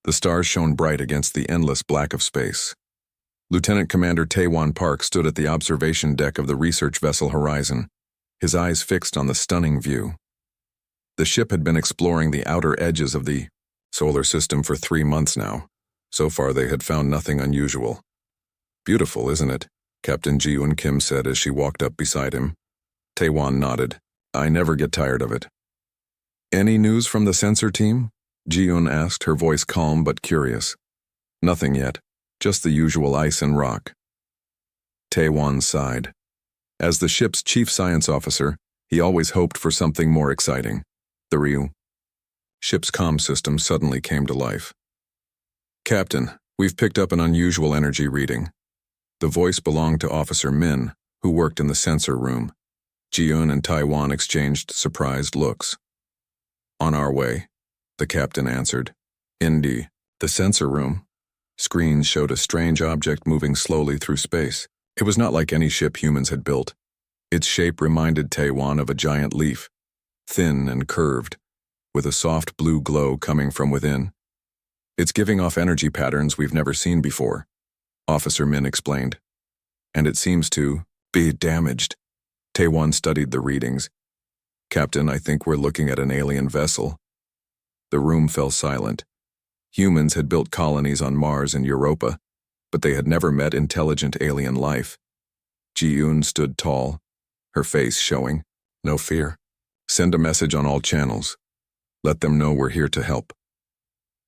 The stars shone bright against the endless black of space. Lieutenant Commander Taewon Park stood at the observation deck of the research vessel Horizon, his eyes fixed on the stunning view. The ship had been exploring the outer edges of the solar system for 3 months now. So far they had found nothing unusual. "Beautiful, isn't it?" Captain Ji-eun Kim said as she walked up beside him. Taewon nodded. "I never get tired of it." "Any news from the sensor team?" Ji-eun asked, her voice calm but curious. "Nothing yet, just the usual ice and rock." Taewon sighed. As the ship's chief science officer, he always hoped for something more exciting. The Ryu ship's comm system suddenly came to life. "Captain, we've picked up an unusual energy reading." The voice belonged to Officer Min, who worked in the sensor room. Ji-eun and Taewon exchanged surprised looks. "On our way," the captain answered. In the sensor room, screens showed a strange object moving slowly through space. It was not like any ship humans had built. Its shape reminded Taewon of a giant leaf, thin and curved, with a soft blue glow coming from within. "It's giving off energy patterns we've never seen before," Officer Min explained. "And it seems to be damaged." Taewon studied the readings. "Captain, I think we're looking at an alien vessel." The room fell silent. Humans had built colonies on Mars and Europa, but they had never met intelligent alien life. Ji-eun stood tall, her face showing. "No fear. Send a message on all channels. Let them know we're here to help."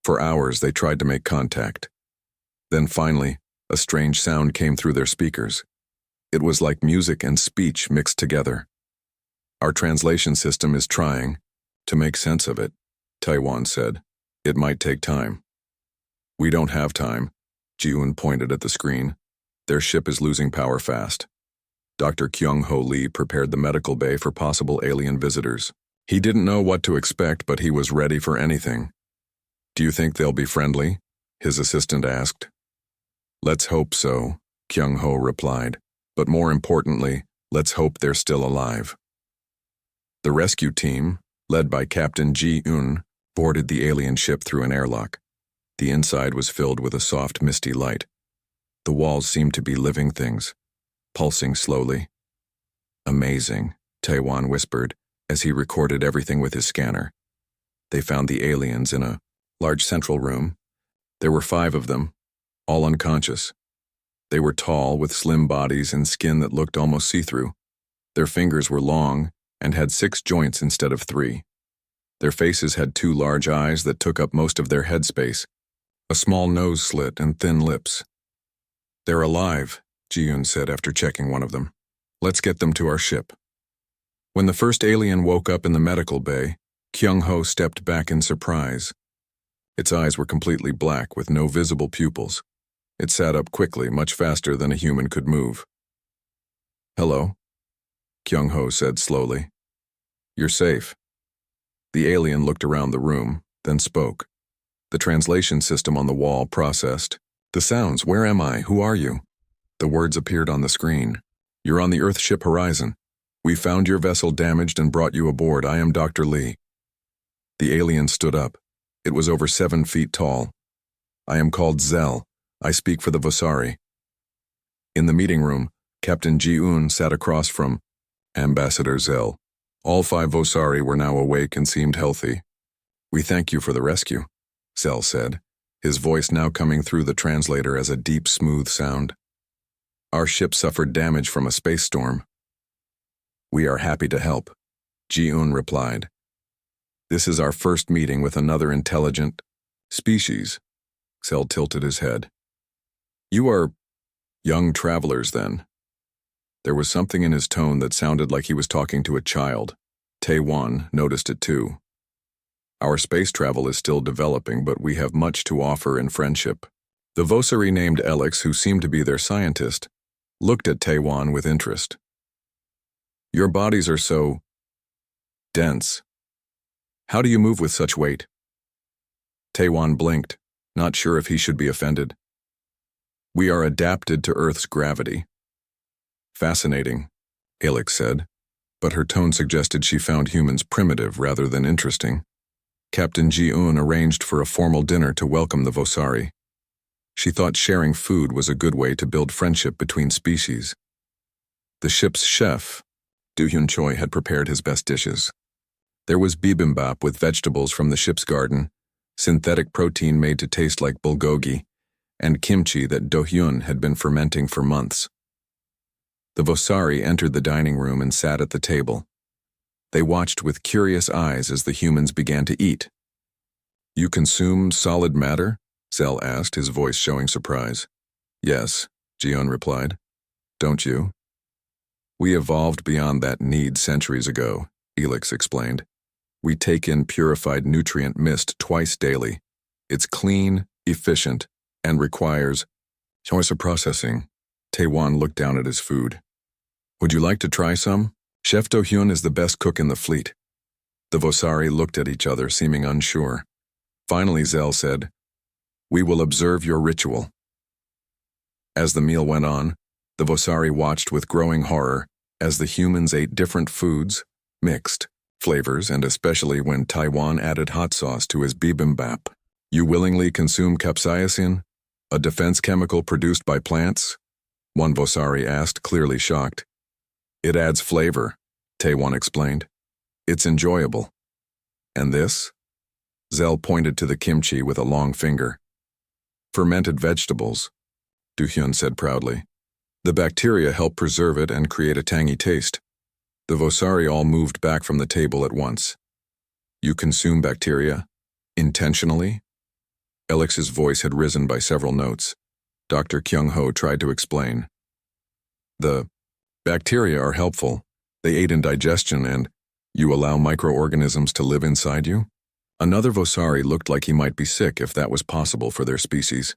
For hours they tried to make contact. Then finally, a strange sound came through their speakers. It was like music and speech mixed together. "Our translation system is trying to make sense of it," Taewon said. "It might take time." "We don't have time," Ji-eun pointed at the screen. "Their ship is losing power fast." Dr. Kyung-ho Lee prepared the medical bay for possible alien visitors. He didn't know what to expect, but he was ready for anything. "Do you think they'll be friendly?" his assistant asked. "Let's hope so," Kyung-ho replied. "But more importantly, let's hope they're still alive." The rescue team, led by Captain Ji-eun, boarded the alien ship through an airlock. The inside was filled with a soft, misty light. The walls seemed to be living things, pulsing slowly. "Amazing," Taewon whispered as he recorded everything with his scanner. They found the aliens in a large central room. There were 5 of them, all unconscious. They were tall, with slim bodies and skin that looked almost see-through. Their fingers were long and had 6 joints instead of 3. Their faces had 2 large eyes that took up most of their headspace, a small nose slit and thin lips. "They're alive," Ji-eun said after checking one of them. "Let's get them to our ship." When the first alien woke up in the medical bay, Kyung-ho stepped back in surprise. Its eyes were completely black with no visible pupils. It sat up quickly, much faster than a human could move. "Hello," Kyung-ho said slowly. "You're safe." The alien looked around the room, then spoke. The translation system on the wall processed. "The sounds, where am I? Who are you?" The words appeared on the screen. "You're on the Earth ship Horizon. We found your vessel damaged and brought you aboard. I am Dr. Lee." The alien stood up. It was over 7 feet tall. "I am called Zell. I speak for the Vosari." In the meeting room, Captain Ji-eun sat across from Ambassador Zell. All 5 Vosari were now awake and seemed healthy. "We thank you for the rescue," Zell said, his voice now coming through the translator as a deep, smooth sound. "Our ship suffered damage from a space storm." "We are happy to help," Ji-eun replied. "This is our first meeting with another intelligent species." Zell tilted his head. "You are young travelers, then?" There was something in his tone that sounded like he was talking to a child. Taewon noticed it too. "Our space travel is still developing, but we have much to offer in friendship." The Vosari named Alex, who seemed to be their scientist, looked at Taewon with interest. "Your bodies are so dense. How do you move with such weight?" Taewon blinked, not sure if he should be offended. "We are adapted to Earth's gravity." "Fascinating," Alex said, but her tone suggested she found humans primitive rather than interesting. Captain Ji-un arranged for a formal dinner to welcome the Vosari. She thought sharing food was a good way to build friendship between species. The ship's chef, Do-hyun Choi, had prepared his best dishes. There was bibimbap with vegetables from the ship's garden, synthetic protein made to taste like bulgogi, and kimchi that Do-hyun had been fermenting for months. The Vosari entered the dining room and sat at the table. They watched with curious eyes as the humans began to eat. "You consume solid matter?" Zell asked, his voice showing surprise. "Yes," Ji-un replied. "Don't you?" "We evolved beyond that need centuries ago," Elix explained. "We take in purified nutrient mist twice daily. It's clean, efficient, and requires choice of processing." Taewon looked down at his food. "Would you like to try some? Chef Do-hyun is the best cook in the fleet." The Vosari looked at each other, seeming unsure. Finally, Zell said, "We will observe your ritual." As the meal went on, the Vosari watched with growing horror as the humans ate different foods, mixed flavors, and especially when Taewon added hot sauce to his bibimbap. "You willingly consume capsaicin, a defense chemical produced by plants?" one Vosari asked, clearly shocked. "It adds flavor," Taewon explained. "It's enjoyable." "And this?" Zell pointed to the kimchi with a long finger. "Fermented vegetables," Do-hyun said proudly. "The bacteria help preserve it and create a tangy taste." The Vosari all moved back from the table at once. "You consume bacteria? Intentionally?" Elix's voice had risen by several notes. Dr. Kyung-ho tried to explain. "The bacteria are helpful. They aid in digestion and you allow microorganisms to live inside you?" Another Vosari looked like he might be sick if that was possible for their species.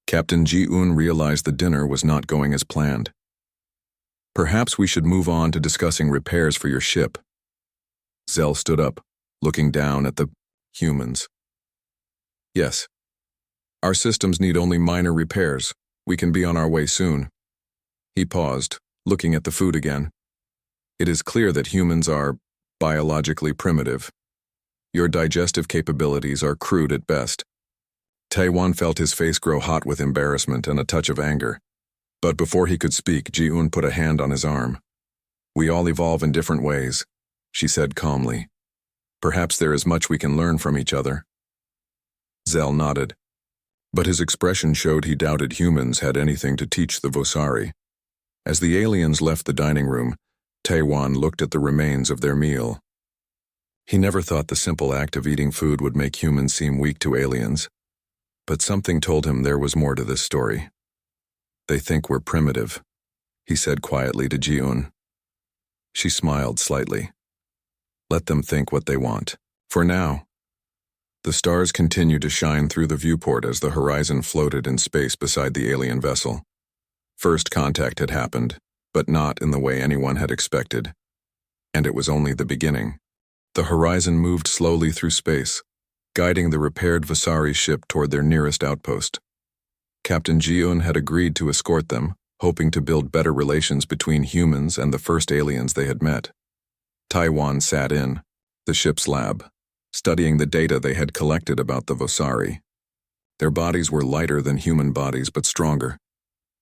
Captain Ji-un realized the dinner was not going as planned. "Perhaps we should move on to discussing repairs for your ship." Zell stood up, looking down at the humans. "Yes. Our systems need only minor repairs. We can be on our way soon." He paused, looking at the food again. "It is clear that humans are biologically primitive. Your digestive capabilities are crude at best." Taewon felt his face grow hot with embarrassment and a touch of anger. But before he could speak, Ji-un put a hand on his arm. "We all evolve in different ways," she said calmly. "Perhaps there is much we can learn from each other." Zell nodded, but his expression showed he doubted humans had anything to teach the Vosari. As the aliens left the dining room, Taewon looked at the remains of their meal. He never thought the simple act of eating food would make humans seem weak to aliens, but something told him there was more to this story. "They think we're primitive," he said quietly to Ji-un. She smiled slightly. "Let them think what they want. For now." The stars continued to shine through the viewport as the horizon floated in space beside the alien vessel. First contact had happened, but not in the way anyone had expected. And it was only the beginning. The horizon moved slowly through space, guiding the repaired Vasari ship toward their nearest outpost. Captain Ji-un had agreed to escort them, hoping to build better relations between humans and the first aliens they had met. Taewon sat in the ship's lab, studying the data they had collected about the Vasari. Their bodies were lighter than human bodies but stronger.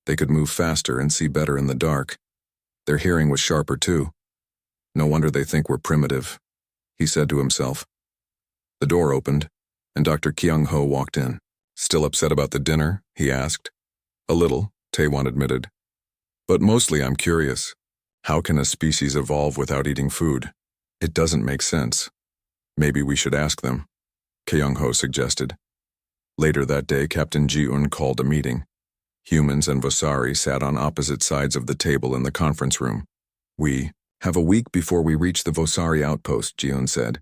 They could move faster and see better in the dark. Their hearing was sharper too. "No wonder they think we're primitive," he said to himself. The door opened, and Dr. Kyung-ho walked in. "Still upset about the dinner?" he asked. "A little," Taewon admitted. "But mostly I'm curious. How can a species evolve without eating food? It doesn't make sense." "Maybe we should ask them," Kyung-ho suggested. Later that day, Captain Ji-un called a meeting. Humans and Vasari sat on opposite sides of the table in the conference room. "We have a week before we reach the Vasari outpost," Ji-un said.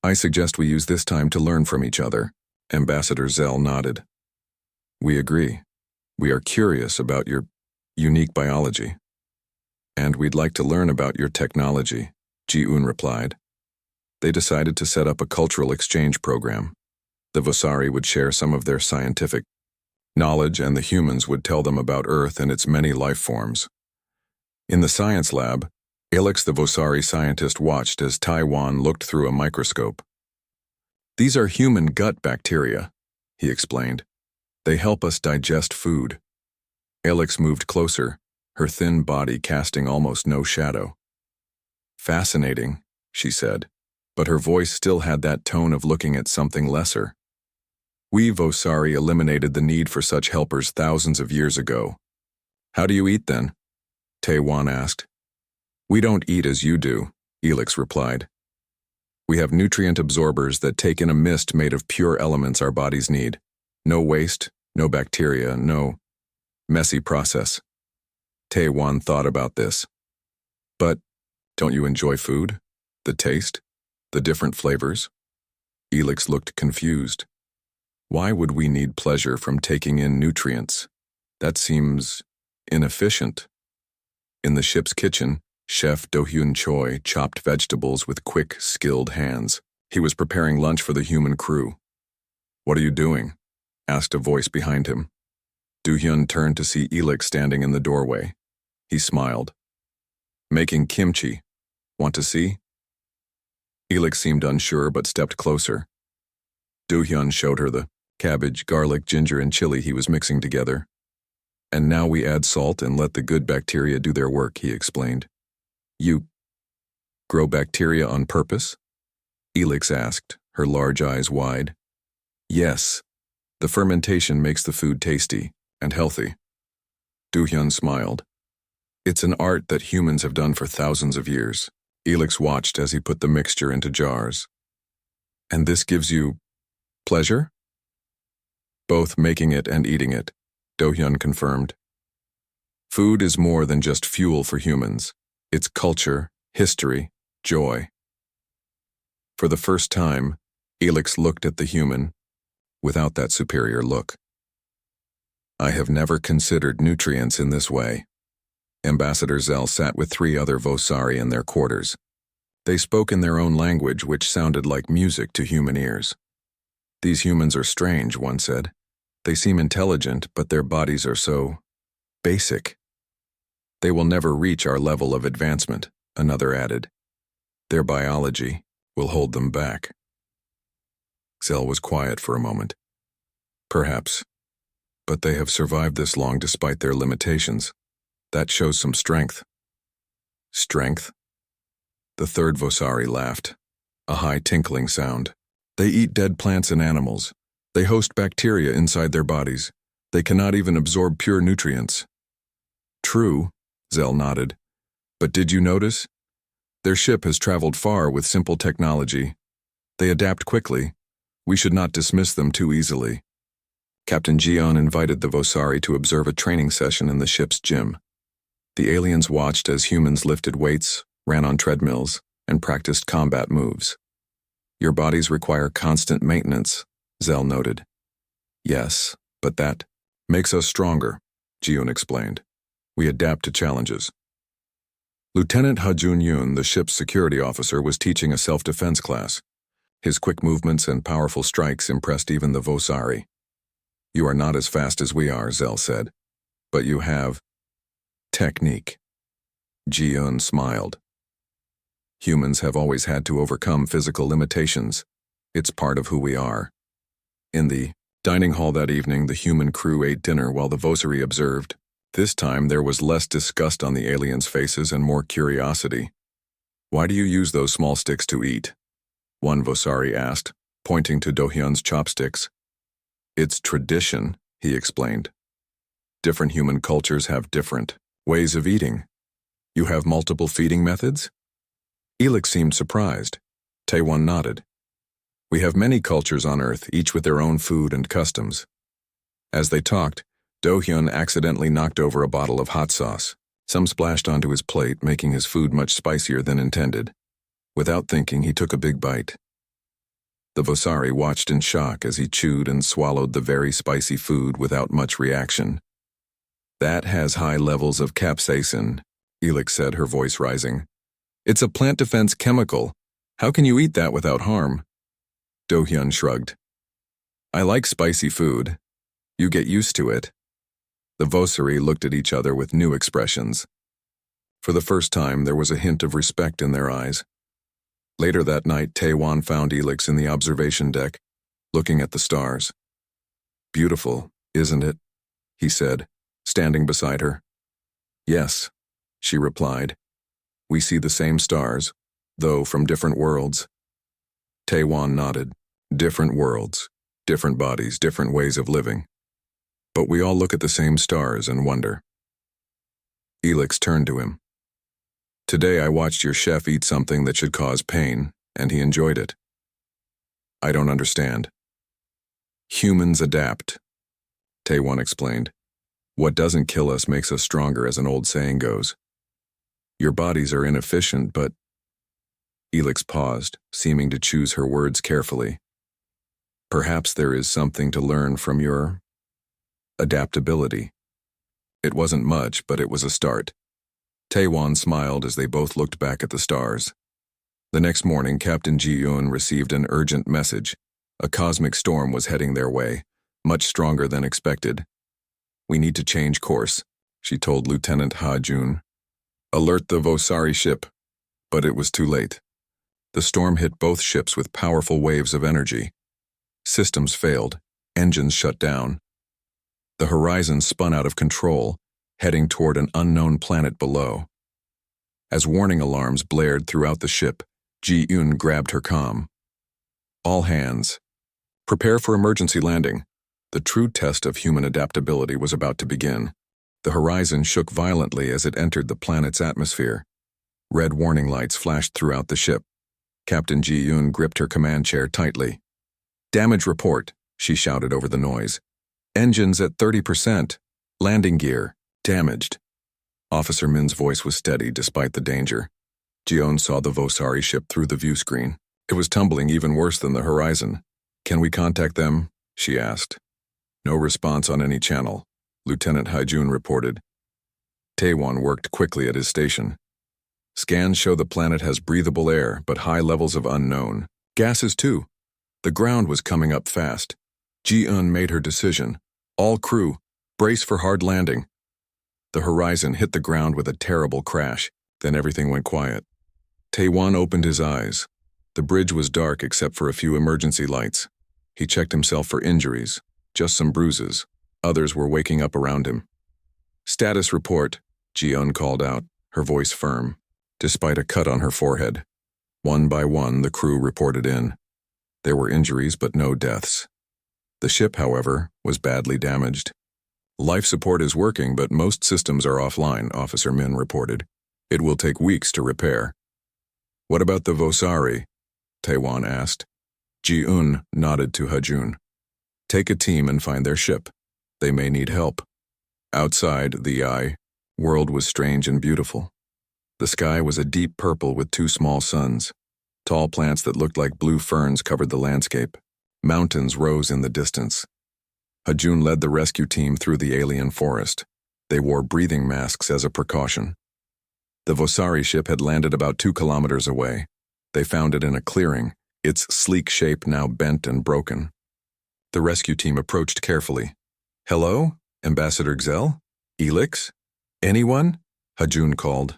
"I suggest we use this time to learn from each other." Ambassador Zell nodded. "We agree. We are curious about your unique biology. And we'd like to learn about your technology," Ji-un replied. They decided to set up a cultural exchange program. The Vasari would share some of their scientific knowledge and the humans would tell them about Earth and its many life forms. In the science lab, Alex the Vasari scientist watched as Taewon looked through a microscope. These are human gut bacteria, he explained. They help us digest food. Alex moved closer, her thin body casting almost no shadow. Fascinating, she said, but her voice still had that tone of looking at something lesser. We Vosari eliminated the need for such helpers thousands of years ago. How do you eat then? Taewan asked. We don't eat as you do, Elix replied. We have nutrient absorbers that take in a mist made of pure elements our bodies need. No waste, no bacteria, no messy process. Taewan thought about this. But don't you enjoy food? The taste? The different flavors? Elix looked confused. Why would we need pleasure from taking in nutrients? That seems inefficient. In the ship's kitchen, Chef Do-hyun Choi chopped vegetables with quick, skilled hands. He was preparing lunch for the human crew. What are you doing? Asked a voice behind him. Do-hyun turned to see Elix standing in the doorway. He smiled. Making kimchi. Want to see? Elix seemed unsure but stepped closer. Do-hyun showed her the cabbage, garlic, ginger, and chili he was mixing together. And now we add salt and let the good bacteria do their work, he explained. You grow bacteria on purpose? Elix asked, her large eyes wide. Yes. The fermentation makes the food tasty and healthy. Do-hyun smiled. It's an art that humans have done for thousands of years. Elix watched as he put the mixture into jars. And this gives you pleasure? Both making it and eating it, Do-hyun confirmed. Food is more than just fuel for humans. It's culture, history, joy. For the first time, Elix looked at the human without that superior look. I have never considered nutrients in this way. Ambassador Zell sat with 3 other Vosari in their quarters. They spoke in their own language, which sounded like music to human ears. These humans are strange, one said. They seem intelligent, but their bodies are so basic. They will never reach our level of advancement, another added. Their biology will hold them back. Zell was quiet for a moment. Perhaps. But they have survived this long despite their limitations. That shows some strength. Strength? The third Vosari laughed, a high tinkling sound. They eat dead plants and animals. They host bacteria inside their bodies. They cannot even absorb pure nutrients. True, Zell nodded. But did you notice? Their ship has traveled far with simple technology. They adapt quickly. We should not dismiss them too easily. Captain Jion invited the Vosari to observe a training session in the ship's gym. The aliens watched as humans lifted weights, ran on treadmills, and practiced combat moves. Your bodies require constant maintenance, Zell noted. Yes, but that makes us stronger, Jion explained. We adapt to challenges. Lieutenant Ha-jun-yoon, the ship's security officer, was teaching a self-defense class. His quick movements and powerful strikes impressed even the Vosari. You are not as fast as we are, Zell said, but you have technique. Jion smiled. Humans have always had to overcome physical limitations. It's part of who we are. In the dining hall that evening, the human crew ate dinner while the Vosari observed. This time there was less disgust on the aliens' faces and more curiosity. Why do you use those small sticks to eat? One Vosari asked, pointing to Do-hyun's chopsticks. It's tradition, he explained. Different human cultures have different ways of eating. You have multiple feeding methods? Elix seemed surprised. Taewan nodded. We have many cultures on Earth, each with their own food and customs. As they talked, Do-hyun accidentally knocked over a bottle of hot sauce. Some splashed onto his plate, making his food much spicier than intended. Without thinking, he took a big bite. The Vosari watched in shock as he chewed and swallowed the very spicy food without much reaction. That has high levels of capsaicin, Elix said, her voice rising. It's a plant defense chemical. How can you eat that without harm? Do-hyun shrugged. I like spicy food. You get used to it. The Vosari looked at each other with new expressions. For the first time, there was a hint of respect in their eyes. Later that night, Taewon found Elix in the observation deck, looking at the stars. "Beautiful, isn't it?" he said, standing beside her. "Yes," she replied. "We see the same stars, though from different worlds." Taewon nodded. "Different worlds, different bodies, different ways of living. But we all look at the same stars and wonder." Elix turned to him. "Today I watched your chef eat something that should cause pain, and he enjoyed it." "I don't understand." "Humans adapt," Taewon explained. "What doesn't kill us makes us stronger, as an old saying goes. Your bodies are inefficient, but—" Elix paused, seeming to choose her words carefully. "Perhaps there is something to learn from your adaptability." It wasn't much, but it was a start. Taewon smiled as they both looked back at the stars. The next morning, Captain Ji-eun received an urgent message. A cosmic storm was heading their way, much stronger than expected. "We need to change course," she told Lieutenant Ha-jun. "Alert the Vosari ship." But it was too late. The storm hit both ships with powerful waves of energy. Systems failed, engines shut down. The horizon spun out of control, heading toward an unknown planet below. As warning alarms blared throughout the ship, Ji-eun grabbed her comm. "All hands. Prepare for emergency landing." The true test of human adaptability was about to begin. The horizon shook violently as it entered the planet's atmosphere. Red warning lights flashed throughout the ship. Captain Ji-eun gripped her command chair tightly. "Damage report," she shouted over the noise. "Engines at 30%. Landing gear damaged." Officer Min's voice was steady despite the danger. Ji-eun saw the Vosari ship through the view screen. It was tumbling even worse than the horizon. "Can we contact them?" she asked. "No response on any channel," Lieutenant Ha-jun reported. Taewon worked quickly at his station. "Scans show the planet has breathable air, but high levels of unknown. Gases too." The ground was coming up fast. Ji-eun made her decision. "All crew, brace for hard landing." The horizon hit the ground with a terrible crash, then everything went quiet. Taewon opened his eyes. The bridge was dark except for a few emergency lights. He checked himself for injuries, just some bruises. Others were waking up around him. "Status report," Ji-eun called out, her voice firm, despite a cut on her forehead. One by one, the crew reported in. There were injuries, but no deaths. The ship, however, was badly damaged. "Life support is working, but most systems are offline," Officer Min reported. "It will take weeks to repair." "What about the Vosari?" Taewon asked. Ji-eun nodded to Ha-jun. "Take a team and find their ship. They may need help." Outside, the world was strange and beautiful. The sky was a deep purple with two small suns. Tall plants that looked like blue ferns covered the landscape. Mountains rose in the distance. Ha-jun led the rescue team through the alien forest. They wore breathing masks as a precaution. The Vosari ship had landed about 2 kilometers away. They found it in a clearing, its sleek shape now bent and broken. The rescue team approached carefully. "Hello, Ambassador Gzell? Elix? Anyone?" Ha-jun called.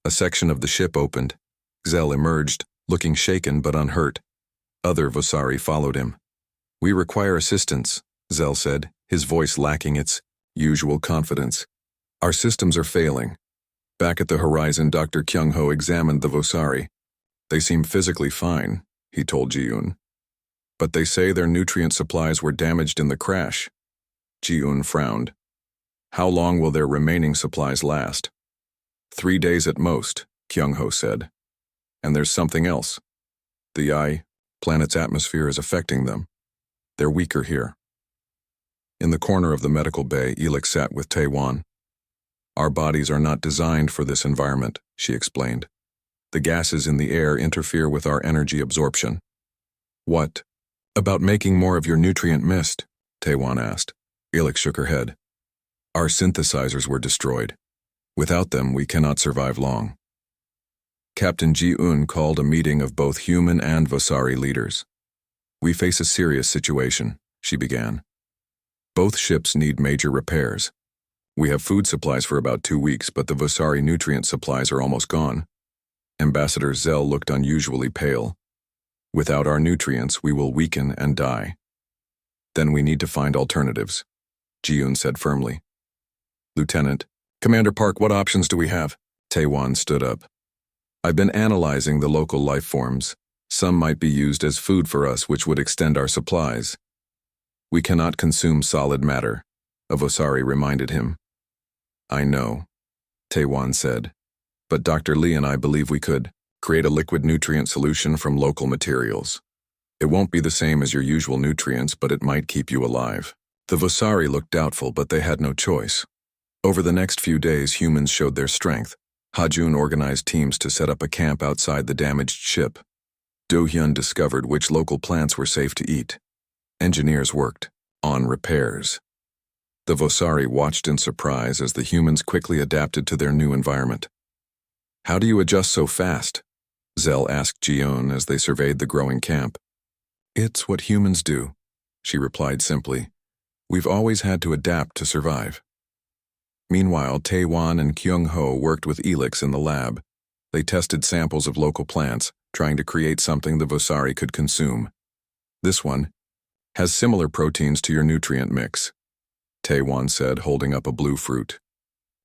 A section of the ship opened. Gzell emerged, looking shaken but unhurt. Other Vosari followed him. "We require assistance," Gzell said, his voice lacking its usual confidence. "Our systems are failing." Back at the horizon, Dr. Kyung-ho examined the Vosari. "They seem physically fine," he told Ji-eun. "But they say their nutrient supplies were damaged in the crash." Ji-eun frowned. "How long will their remaining supplies last?" 3 days at most, Kyung-ho said. "And there's something else. The planet's atmosphere is affecting them. They're weaker here." In the corner of the medical bay, Elix sat with Taewon. "Our bodies are not designed for this environment," she explained. "The gases in the air interfere with our energy absorption." "What about making more of your nutrient mist?" Taewon asked. Elix shook her head. "Our synthesizers were destroyed. Without them, we cannot survive long." Captain Ji-eun called a meeting of both human and Vosari leaders. "We face a serious situation," she began. "Both ships need major repairs. We have food supplies for about 2 weeks, but the Vosari nutrient supplies are almost gone. Ambassador Zell looked unusually pale. Without our nutrients, we will weaken and die. Then we need to find alternatives, Ji-yoon said firmly. Lieutenant, Commander Park, what options do we have? Tae-wan stood up. I've been analyzing the local life forms. Some might be used as food for us, which would extend our supplies. We cannot consume solid matter, Avosari reminded him. I know, Tae-wan said, but Dr. Lee and I believe we could create a liquid nutrient solution from local materials. It won't be the same as your usual nutrients, but it might keep you alive. The Vosari looked doubtful, but they had no choice. Over the next few days, humans showed their strength. Ha-jun organized teams to set up a camp outside the damaged ship. Do-hyun discovered which local plants were safe to eat. Engineers worked on repairs. The Vosari watched in surprise as the humans quickly adapted to their new environment. How do you adjust so fast? Zell asked Ji-yoon as they surveyed the growing camp. It's what humans do, she replied simply. We've always had to adapt to survive. Meanwhile, Tae-wan and Kyung-ho worked with Elix in the lab. They tested samples of local plants, trying to create something the Vosari could consume. This one has similar proteins to your nutrient mix, Tae-wan said, holding up a blue fruit.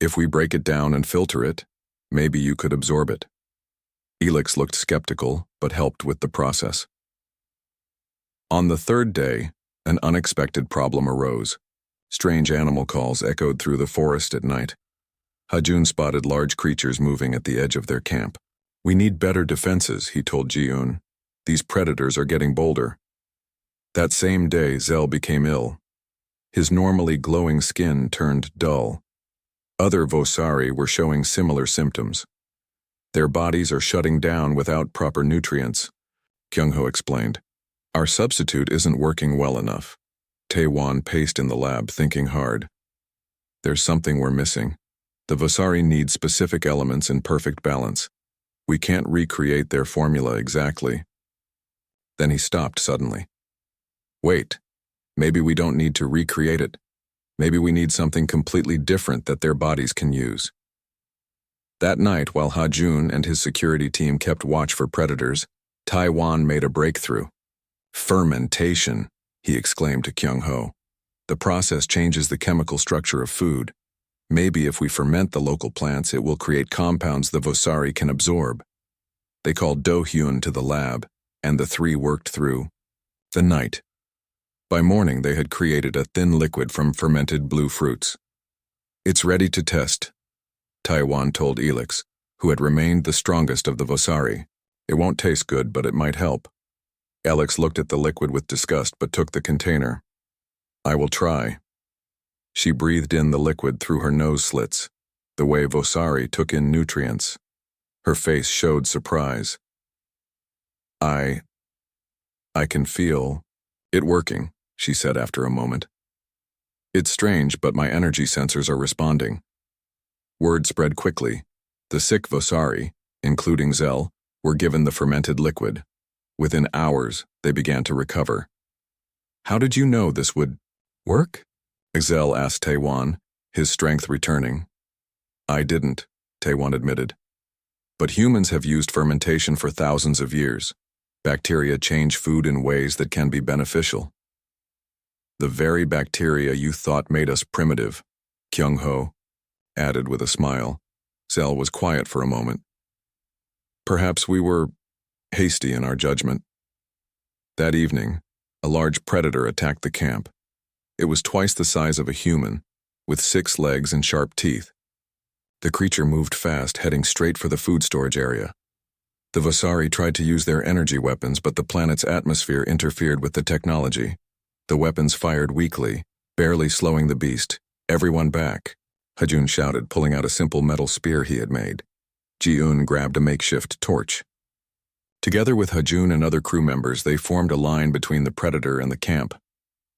If we break it down and filter it, maybe you could absorb it. Elix looked skeptical, but helped with the process. On the third day, an unexpected problem arose. Strange animal calls echoed through the forest at night. Ha-jun spotted large creatures moving at the edge of their camp. We need better defenses, he told Ji-yoon. These predators are getting bolder. That same day, Zell became ill. His normally glowing skin turned dull. Other Vosari were showing similar symptoms. Their bodies are shutting down without proper nutrients, Kyung-ho explained. Our substitute isn't working well enough. Tae-wan paced in the lab, thinking hard. There's something we're missing. The Vosari need specific elements in perfect balance. We can't recreate their formula exactly. Then he stopped suddenly. Wait, maybe we don't need to recreate it. Maybe we need something completely different that their bodies can use. That night, while Ha-jun and his security team kept watch for predators, Tae-wan made a breakthrough. Fermentation, he exclaimed to Kyung-ho. The process changes the chemical structure of food. Maybe if we ferment the local plants, it will create compounds the Vosari can absorb. They called Do-hyun to the lab, and the three worked through the night. By morning, they had created a thin liquid from fermented blue fruits. It's ready to test, Tae-wan told Elix, who had remained the strongest of the Vosari. It won't taste good, but it might help. Elix looked at the liquid with disgust but took the container. I will try. She breathed in the liquid through her nose slits, the way Vosari took in nutrients. Her face showed surprise. I can feel it working, she said after a moment. It's strange, but my energy sensors are responding. Word spread quickly. The sick Vosari, including Zell, were given the fermented liquid. Within hours, they began to recover. How did you know this would work? Zell asked Tae-wan, his strength returning. I didn't, Tae-wan admitted. But humans have used fermentation for thousands of years. Bacteria change food in ways that can be beneficial. The very bacteria you thought made us primitive, Kyung-ho added with a smile. Zell was quiet for a moment. Perhaps we were hasty in our judgment. That evening, a large predator attacked the camp. It was twice the size of a human, with 6 legs and sharp teeth. The creature moved fast, heading straight for the food storage area. The Vosari tried to use their energy weapons, but the planet's atmosphere interfered with the technology. The weapons fired weakly, barely slowing the beast. Everyone back, Ha-jun shouted, pulling out a simple metal spear he had made. Ji-yoon grabbed a makeshift torch. Together with Ha-jun and other crew members, they formed a line between the predator and the camp.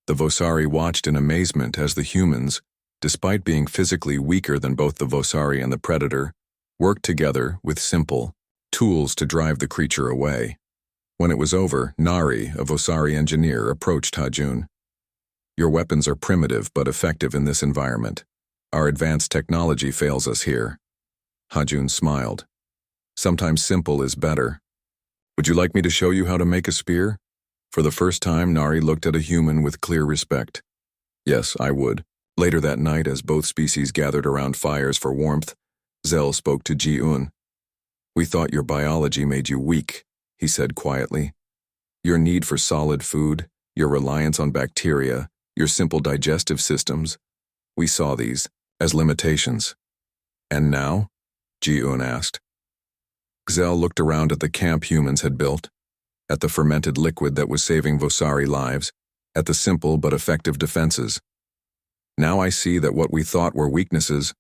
The Vosari watched in amazement as the humans, despite being physically weaker than both the Vosari and the predator, worked together with simple tools to drive the creature away. When it was over, Nari, a Vosari engineer, approached Ha-jun. Your weapons are primitive but effective in this environment. Our advanced technology fails us here. Ha-jun smiled. Sometimes simple is better. Would you like me to show you how to make a spear? For the first time, Nari looked at a human with clear respect. Yes, I would. Later that night, as both species gathered around fires for warmth, Zell spoke to Ji-un. We thought your biology made you weak, he said quietly. Your need for solid food, your reliance on bacteria, your simple digestive systems, we saw these as limitations. And now? Ji-un asked. Zell looked around at the camp humans had built, at the fermented liquid that was saving Vosari lives, at the simple but effective defenses. Now I see that what we thought were weaknesses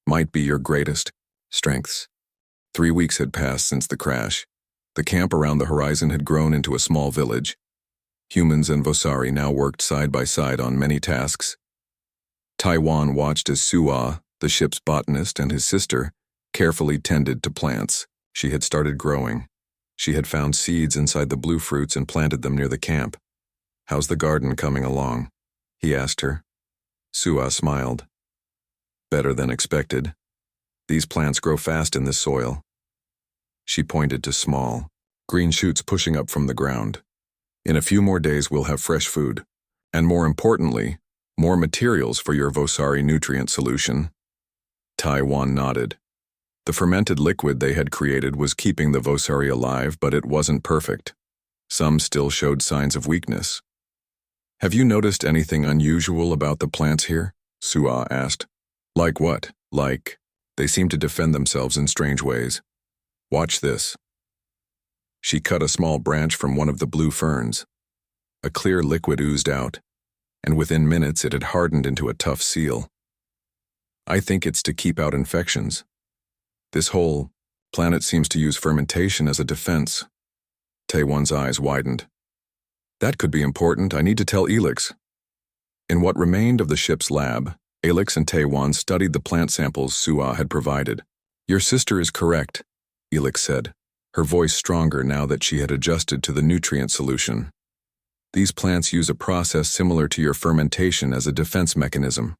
might be your greatest strengths. 3 weeks had passed since the crash. The camp around the horizon had grown into a small village. Humans and Vosari now worked side by side on many tasks. Taiwan watched as Sua, the ship's botanist, and his sister carefully tended to plants she had started growing. She had found seeds inside the blue fruits and planted them near the camp. How's the garden coming along? He asked her. Sua smiled. Better than expected. These plants grow fast in this soil. She pointed to small, green shoots pushing up from the ground. In a few more days we'll have fresh food. And more importantly, more materials for your Vosari nutrient solution. Taiwan nodded. The fermented liquid they had created was keeping the Vosari alive, but it wasn't perfect. Some still showed signs of weakness. Have you noticed anything unusual about the plants here? Sua asked. Like what? Like, they seem to defend themselves in strange ways. Watch this. She cut a small branch from one of the blue ferns. A clear liquid oozed out, and within minutes it had hardened into a tough seal. I think it's to keep out infections. This whole planet seems to use fermentation as a defense. Taewon's eyes widened. That could be important. I need to tell Elix. In what remained of the ship's lab, Elix and Taewon studied the plant samples Sua had provided. Your sister is correct, Elix said, her voice stronger now that she had adjusted to the nutrient solution. These plants use a process similar to your fermentation as a defense mechanism.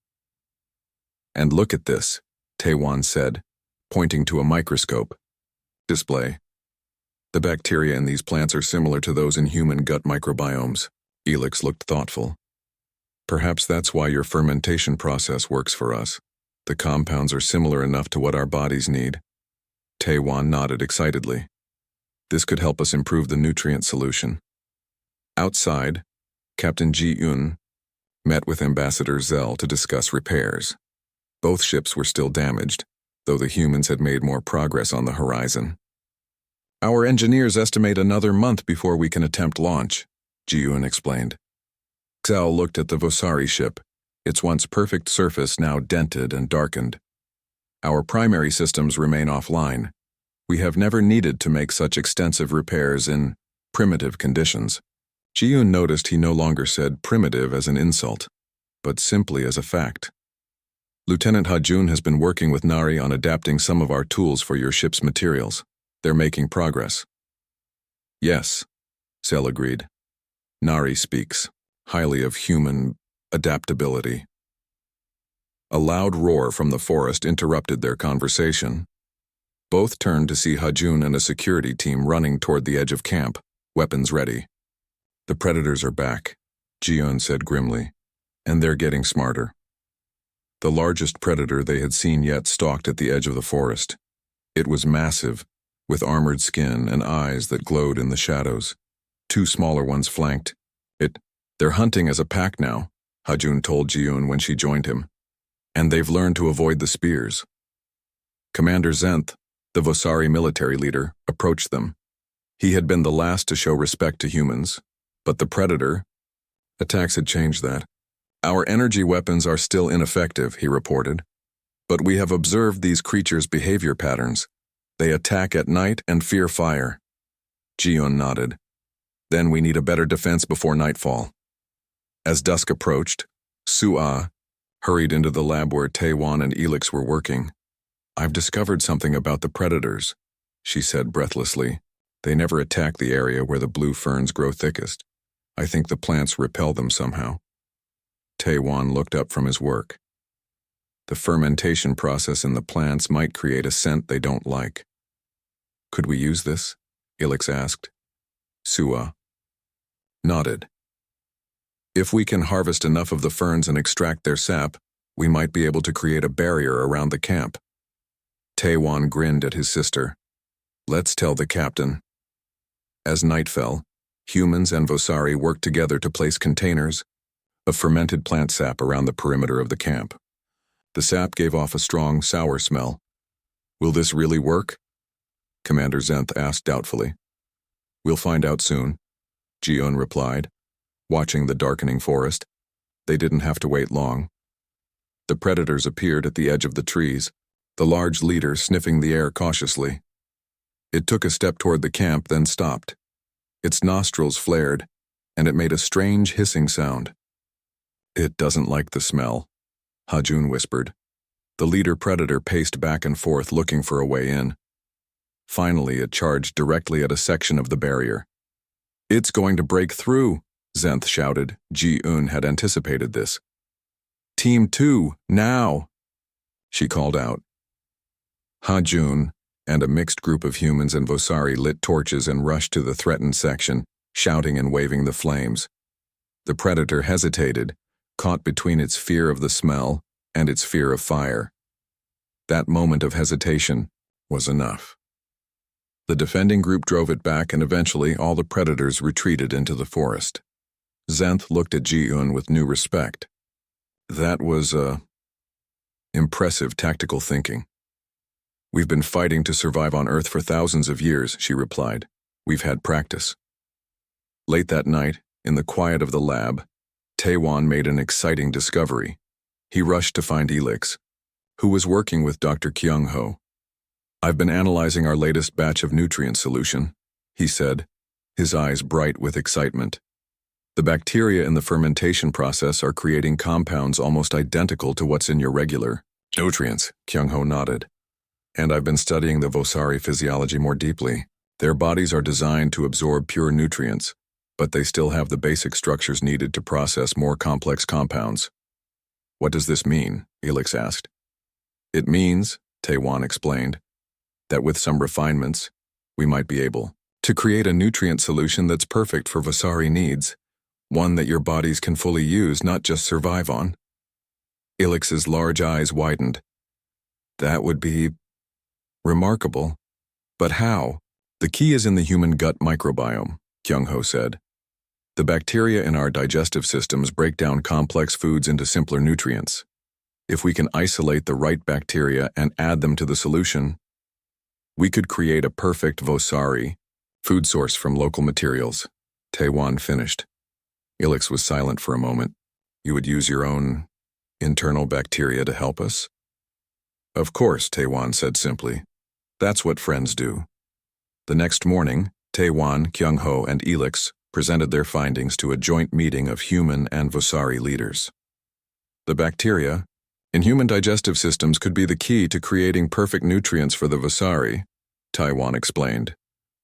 And look at this, Taewon said, pointing to a microscope. Display. The bacteria in these plants are similar to those in human gut microbiomes. Elix looked thoughtful. Perhaps that's why your fermentation process works for us. The compounds are similar enough to what our bodies need. Taewon nodded excitedly. This could help us improve the nutrient solution. Outside, Captain Ji-un met with Ambassador Zell to discuss repairs. Both ships were still damaged, though the humans had made more progress on the horizon. Our engineers estimate another month before we can attempt launch, Ji-un explained. Zell looked at the Vosari ship, its once perfect surface now dented and darkened. Our primary systems remain offline. We have never needed to make such extensive repairs in primitive conditions. Ji-un noticed he no longer said primitive as an insult, but simply as a fact. Lieutenant Ha-jun has been working with Nari on adapting some of our tools for your ship's materials. They're making progress. Yes, Zell agreed. Nari speaks highly of human adaptability. A loud roar from the forest interrupted their conversation. Both turned to see Ha-jun and a security team running toward the edge of camp, weapons ready. The predators are back, Ji-un said grimly, and they're getting smarter. The largest predator they had seen yet stalked at the edge of the forest. It was massive, with armored skin and eyes that glowed in the shadows. 2 smaller ones flanked. They're hunting as a pack now, Ha-jun told Ji-un when she joined him. And they've learned to avoid the spears. Commander Zenth, the Vosari military leader, approached them. He had been the last to show respect to humans, but the predator attacks had changed that. Our energy weapons are still ineffective, he reported. But we have observed these creatures' behavior patterns. They attack at night and fear fire. Ji-un nodded. Then we need a better defense before nightfall. As dusk approached, Sua hurried into the lab where Taewon and Elix were working. I've discovered something about the predators, she said breathlessly. They never attack the area where the blue ferns grow thickest. I think the plants repel them somehow. Taewon looked up from his work. The fermentation process in the plants might create a scent they don't like. Could we use this? Ilix asked. Sua nodded. If we can harvest enough of the ferns and extract their sap, we might be able to create a barrier around the camp. Taewon grinned at his sister. Let's tell the captain. As night fell, humans and Vosari worked together to place containers of fermented plant sap around the perimeter of the camp. The sap gave off a strong, sour smell. Will this really work? Commander Zenth asked doubtfully. We'll find out soon, Ji-eun replied, watching the darkening forest. They didn't have to wait long. The predators appeared at the edge of the trees, the large leader sniffing the air cautiously. It took a step toward the camp, then stopped. Its nostrils flared, and it made a strange hissing sound. It doesn't like the smell, Ha-jun whispered. The leader predator paced back and forth looking for a way in. Finally, it charged directly at a section of the barrier. It's going to break through, Zenth shouted. Ji-eun had anticipated this. Team 2, now! She called out. Ha-jun and a mixed group of humans and Vosari lit torches and rushed to the threatened section, shouting and waving the flames. The predator hesitated, caught between its fear of the smell and its fear of fire. That moment of hesitation was enough. The defending group drove it back, and eventually all the predators retreated into the forest. Zenth looked at Ji-eun with new respect. That was, impressive tactical thinking. We've been fighting to survive on Earth for thousands of years, she replied. We've had practice. Late that night, in the quiet of the lab, Taewon made an exciting discovery. He rushed to find Ilix, who was working with Dr. Kyung-ho. I've been analyzing our latest batch of nutrient solution, he said, his eyes bright with excitement. The bacteria in the fermentation process are creating compounds almost identical to what's in your regular nutrients, Kyung-ho nodded. And I've been studying the Vosari physiology more deeply. Their bodies are designed to absorb pure nutrients, but they still have the basic structures needed to process more complex compounds. What does this mean? Ilix asked. It means, Taewon explained, that with some refinements, we might be able to create a nutrient solution that's perfect for Vosari needs, one that your bodies can fully use, not just survive on. Ilix's large eyes widened. That would be remarkable. But how? The key is in the human gut microbiome, Kyung-ho said. The bacteria in our digestive systems break down complex foods into simpler nutrients. If we can isolate the right bacteria and add them to the solution, we could create a perfect Vosari food source from local materials. Taewon finished. Ilix was silent for a moment. You would use your own internal bacteria to help us? Of course, Taewon said simply. That's what friends do. The next morning, Taewon, Kyung-ho, and Ilix presented their findings to a joint meeting of human and Vosari leaders. The bacteria in human digestive systems could be the key to creating perfect nutrients for the Vosari, Taewon explained.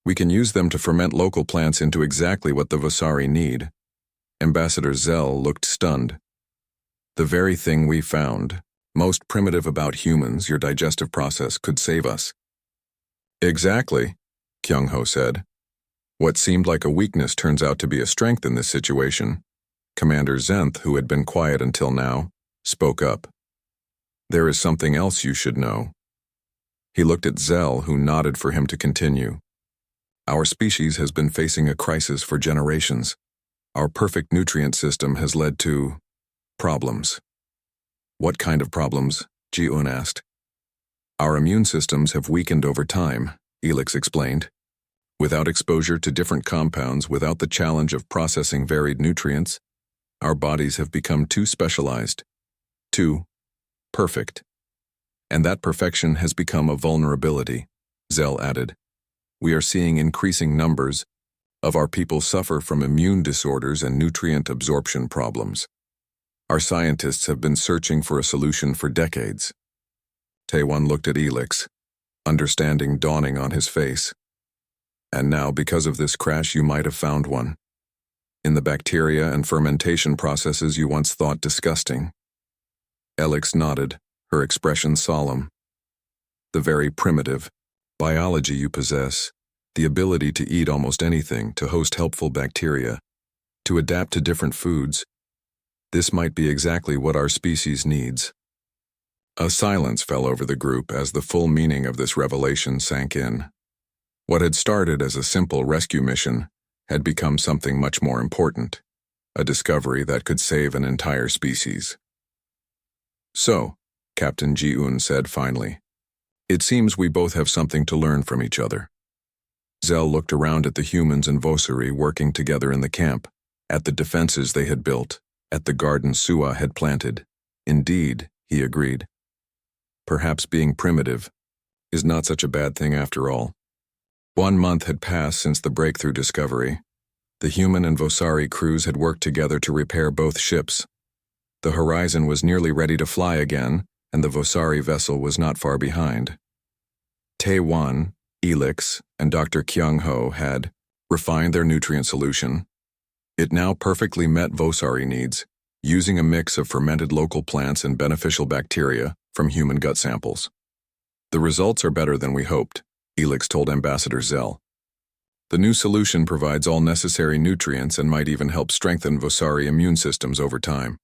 We can use them to ferment local plants into exactly what the Vosari need. Ambassador Zell looked stunned. The very thing we found, most primitive about humans, your digestive process, could save us. Exactly, Kyung-ho said. What seemed like a weakness turns out to be a strength in this situation. Commander Zenth, who had been quiet until now, spoke up. There is something else you should know. He looked at Zell, who nodded for him to continue. Our species has been facing a crisis for generations. Our perfect nutrient system has led to problems. What kind of problems? Ji-eun asked. Our immune systems have weakened over time, Ilix explained. Without exposure to different compounds, without the challenge of processing varied nutrients, our bodies have become too specialized, too perfect. And that perfection has become a vulnerability, Zell added. We are seeing increasing numbers of our people suffer from immune disorders and nutrient absorption problems. Our scientists have been searching for a solution for decades. Taewon looked at Ilix, understanding dawning on his face. And now, because of this crash, you might have found one. In the bacteria and fermentation processes you once thought disgusting. Ilix nodded, her expression solemn. The very primitive, biology you possess, the ability to eat almost anything, to host helpful bacteria, to adapt to different foods, this might be exactly what our species needs. A silence fell over the group as the full meaning of this revelation sank in. What had started as a simple rescue mission had become something much more important, a discovery that could save an entire species. So, Captain Ji-un said finally, it seems we both have something to learn from each other. Zell looked around at the humans and Vosari working together in the camp, at the defenses they had built, at the garden Sua had planted. Indeed, he agreed. Perhaps being primitive is not such a bad thing after all. 1 month had passed since the breakthrough discovery. The human and Vosari crews had worked together to repair both ships. The Horizon was nearly ready to fly again, and the Vosari vessel was not far behind. Tae-wan, Elix, and Dr. Kyung-ho had refined their nutrient solution. It now perfectly met Vosari needs, using a mix of fermented local plants and beneficial bacteria from human gut samples. The results are better than we hoped, Elix told Ambassador Zell. The new solution provides all necessary nutrients and might even help strengthen Vosari immune systems over time.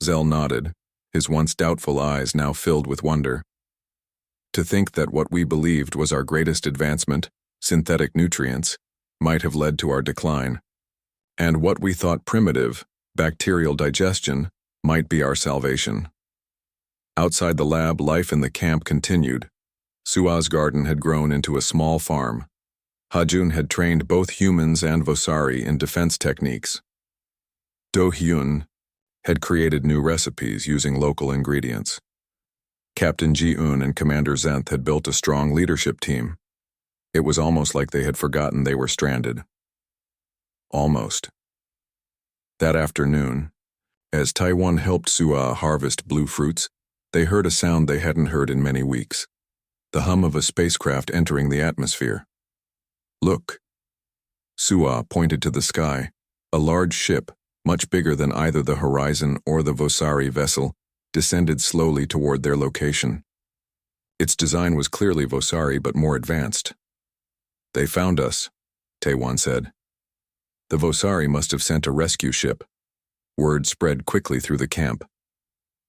Zell nodded, his once doubtful eyes now filled with wonder. To think that what we believed was our greatest advancement, synthetic nutrients, might have led to our decline. And what we thought primitive, bacterial digestion, might be our salvation. Outside the lab, life in the camp continued. Sua's garden had grown into a small farm. Hajun had trained both humans and Vosari in defense techniques. Do-hyun had created new recipes using local ingredients. Captain Ji-un and Commander Zenth had built a strong leadership team. It was almost like they had forgotten they were stranded. Almost. That afternoon, as Taiwan helped Sua harvest blue fruits, they heard a sound they hadn't heard in many weeks. The hum of a spacecraft entering the atmosphere. Look. Sua pointed to the sky. A large ship, much bigger than either the Horizon or the Vosari vessel, descended slowly toward their location. Its design was clearly Vosari but more advanced. They found us, Tae-wan said. The Vosari must have sent a rescue ship. Word spread quickly through the camp.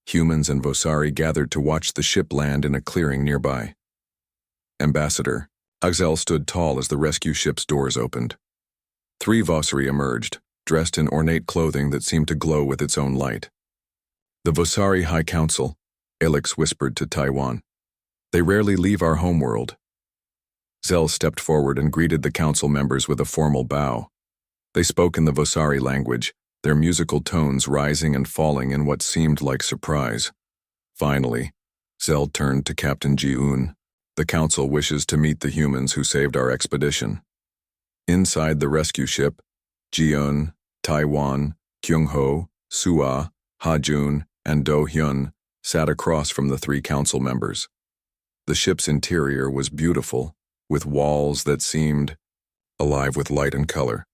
Humans and Vosari gathered to watch the ship land in a clearing nearby. Ambassador, Axel stood tall as the rescue ship's doors opened. 3 Vosari emerged, dressed in ornate clothing that seemed to glow with its own light. The Vosari High Council, Elix whispered to Taiwan. They rarely leave our homeworld. Zell stepped forward and greeted the council members with a formal bow. They spoke in the Vosari language, their musical tones rising and falling in what seemed like surprise. Finally, Zell turned to Captain Ji-un. The council wishes to meet the humans who saved our expedition. Inside the rescue ship, Ji-un, Taiwan, Kyung-ho, Sua, Ha-jun, and Do-hyun sat across from the 3 council members. The ship's interior was beautiful, with walls that seemed alive with light and color.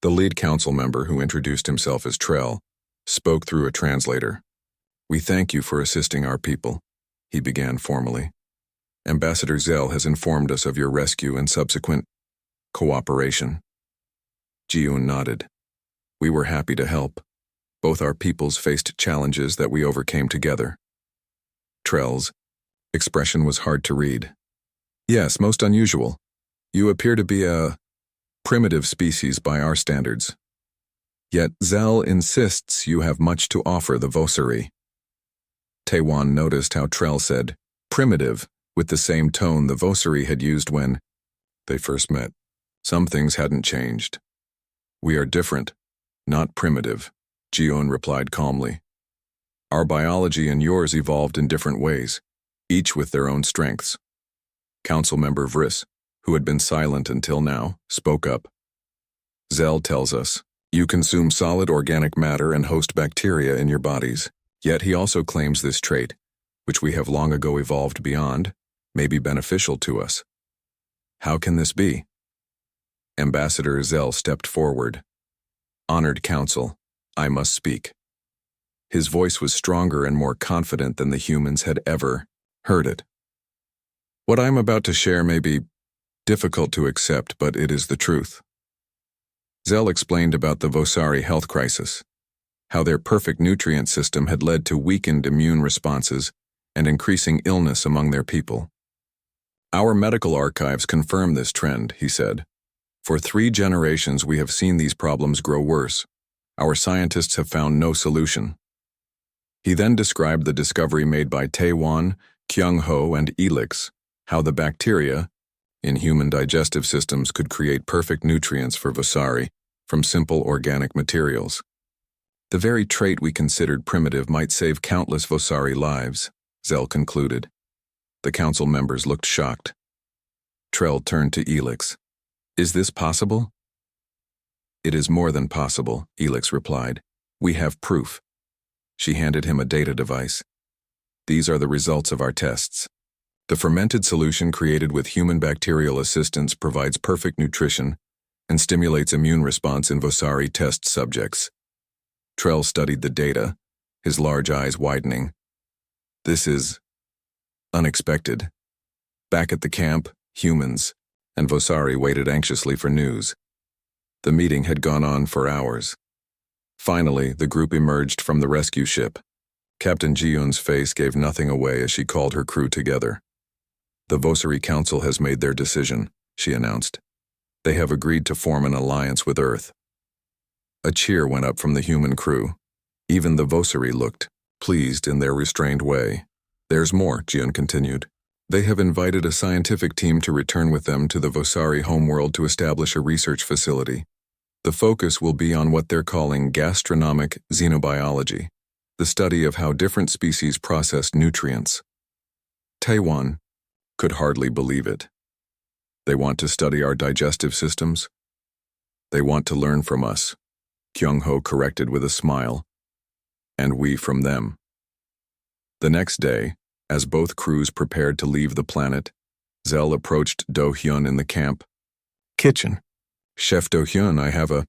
The lead council member, who introduced himself as Trell, spoke through a translator. We thank you for assisting our people, he began formally. Ambassador Zell has informed us of your rescue and subsequent cooperation. Ji-un nodded. We were happy to help. Both our peoples faced challenges that we overcame together. Trell's expression was hard to read. Yes, most unusual. You appear to be a primitive species by our standards. Yet Zell insists you have much to offer the Vosari. Tae-wan noticed how Trell said primitive with the same tone the Vosari had used when they first met. Some things hadn't changed. We are different, not primitive, Ji-un replied calmly. Our biology and yours evolved in different ways, each with their own strengths. Council member Vriss, who had been silent until now, spoke up. Zell tells us, you consume solid organic matter and host bacteria in your bodies, yet he also claims this trait, which we have long ago evolved beyond, may be beneficial to us. How can this be? Ambassador Zell stepped forward. Honored Council, I must speak. His voice was stronger and more confident than the humans had ever heard it. What I am about to share may be difficult to accept, but it is the truth. Zell explained about the Vosari health crisis, how their perfect nutrient system had led to weakened immune responses and increasing illness among their people. Our medical archives confirm this trend, he said. For 3 generations we have seen these problems grow worse. Our scientists have found no solution. He then described the discovery made by Taewan, Kyung-ho, and Elix, how the bacteria in human digestive systems could create perfect nutrients for Vosari from simple organic materials. The very trait we considered primitive might save countless Vosari lives, Zell concluded. The council members looked shocked. Trell turned to Elix. Is this possible? It is more than possible, Elix replied. We have proof. She handed him a data device. These are the results of our tests. The fermented solution created with human bacterial assistance provides perfect nutrition and stimulates immune response in Vosari test subjects. Trell studied the data, his large eyes widening. This is unexpected. Back at the camp, humans and Vosari waited anxiously for news. The meeting had gone on for hours. Finally, the group emerged from the rescue ship. Captain Ji-Eun's face gave nothing away as she called her crew together. The Vosari Council has made their decision, she announced. They have agreed to form an alliance with Earth. A cheer went up from the human crew. Even the Vosari looked pleased in their restrained way. There's more, Ji-Eun continued. They have invited a scientific team to return with them to the Vosari homeworld to establish a research facility. The focus will be on what they're calling gastronomic xenobiology, the study of how different species process nutrients. Taewan could hardly believe it. They want to study our digestive systems? They want to learn from us, Kyung-ho corrected with a smile. And we from them. The next day, as both crews prepared to leave the planet, Zell approached Do-hyun in the camp kitchen. Chef Do-hyun, I have a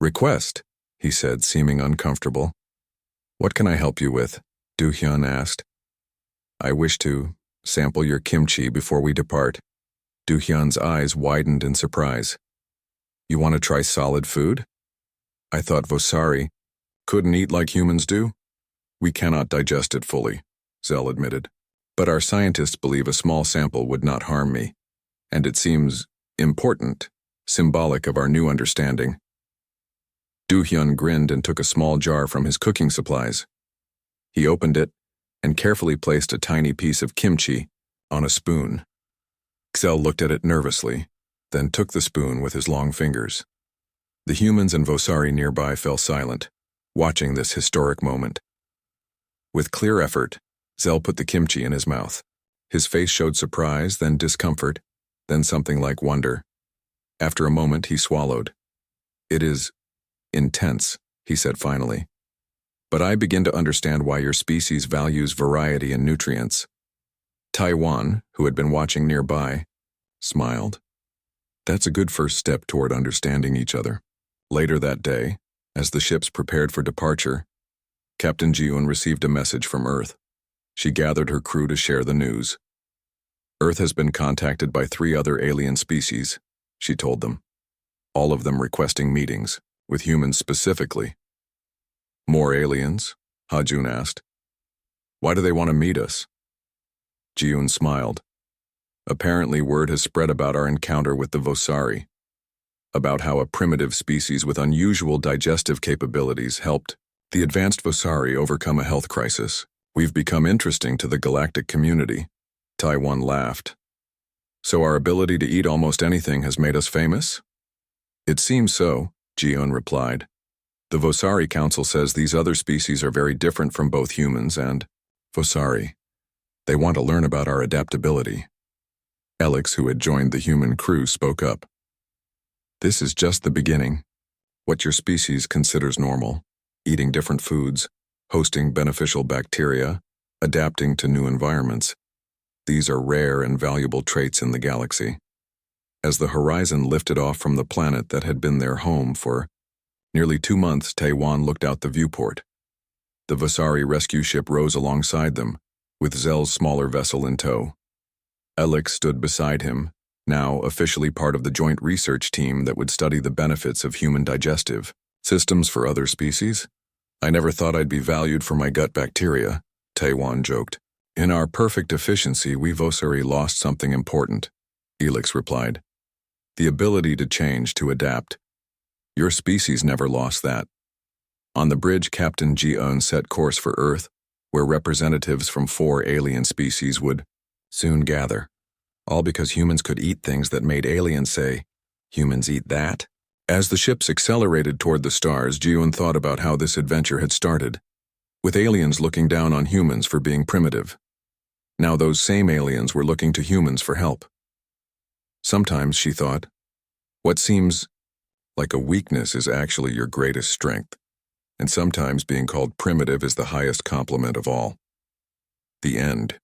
request, he said, seeming uncomfortable. What can I help you with? Do-hyun asked. I wish to sample your kimchi before we depart. Do-hyun's eyes widened in surprise. You want to try solid food? I thought Vosari couldn't eat like humans do. We cannot digest it fully, Zell admitted. But our scientists believe a small sample would not harm me, and it seems important, symbolic of our new understanding. Do-hyun grinned and took a small jar from his cooking supplies. He opened it and carefully placed a tiny piece of kimchi on a spoon. Zell looked at it nervously, then took the spoon with his long fingers. The humans and Vosari nearby fell silent, watching this historic moment. With clear effort, Zell put the kimchi in his mouth. His face showed surprise, then discomfort, then something like wonder. After a moment, he swallowed. It is intense, he said finally. But I begin to understand why your species values variety and nutrients. Taewan, who had been watching nearby, smiled. That's a good first step toward understanding each other. Later that day, as the ships prepared for departure, Captain Ji-Eun received a message from Earth. She gathered her crew to share the news. Earth has been contacted by 3 other alien species, she told them, all of them requesting meetings, with humans specifically. More aliens? Ha-Jun asked. Why do they want to meet us? Ji-Eun smiled. Apparently word has spread about our encounter with the Vosari, about how a primitive species with unusual digestive capabilities helped the advanced Vosari overcome a health crisis. We've become interesting to the galactic community. Taewan laughed. So our ability to eat almost anything has made us famous? It seems so, Ji-Eun replied. The Vosari Council says these other species are very different from both humans and Vosari. They want to learn about our adaptability. Elix, who had joined the human crew, spoke up. This is just the beginning. What your species considers normal, eating different foods, hosting beneficial bacteria, adapting to new environments. These are rare and valuable traits in the galaxy. As the horizon lifted off from the planet that had been their home for nearly 2 months, Taewan looked out the viewport. The Vosari rescue ship rose alongside them, with Zell's smaller vessel in tow. Alex stood beside him, now officially part of the joint research team that would study the benefits of human digestive systems for other species. I never thought I'd be valued for my gut bacteria, Taiwan joked. In our perfect efficiency, we've already lost something important, Elix replied. The ability to change, to adapt. Your species never lost that. On the bridge, Captain Ji-eun set course for Earth, where representatives from 4 alien species would soon gather. All because humans could eat things that made aliens say, "Humans eat that?" As the ships accelerated toward the stars, Ji-eun thought about how this adventure had started, with aliens looking down on humans for being primitive. Now those same aliens were looking to humans for help. Sometimes, she thought, what seems like a weakness is actually your greatest strength, and sometimes being called primitive is the highest compliment of all. The end.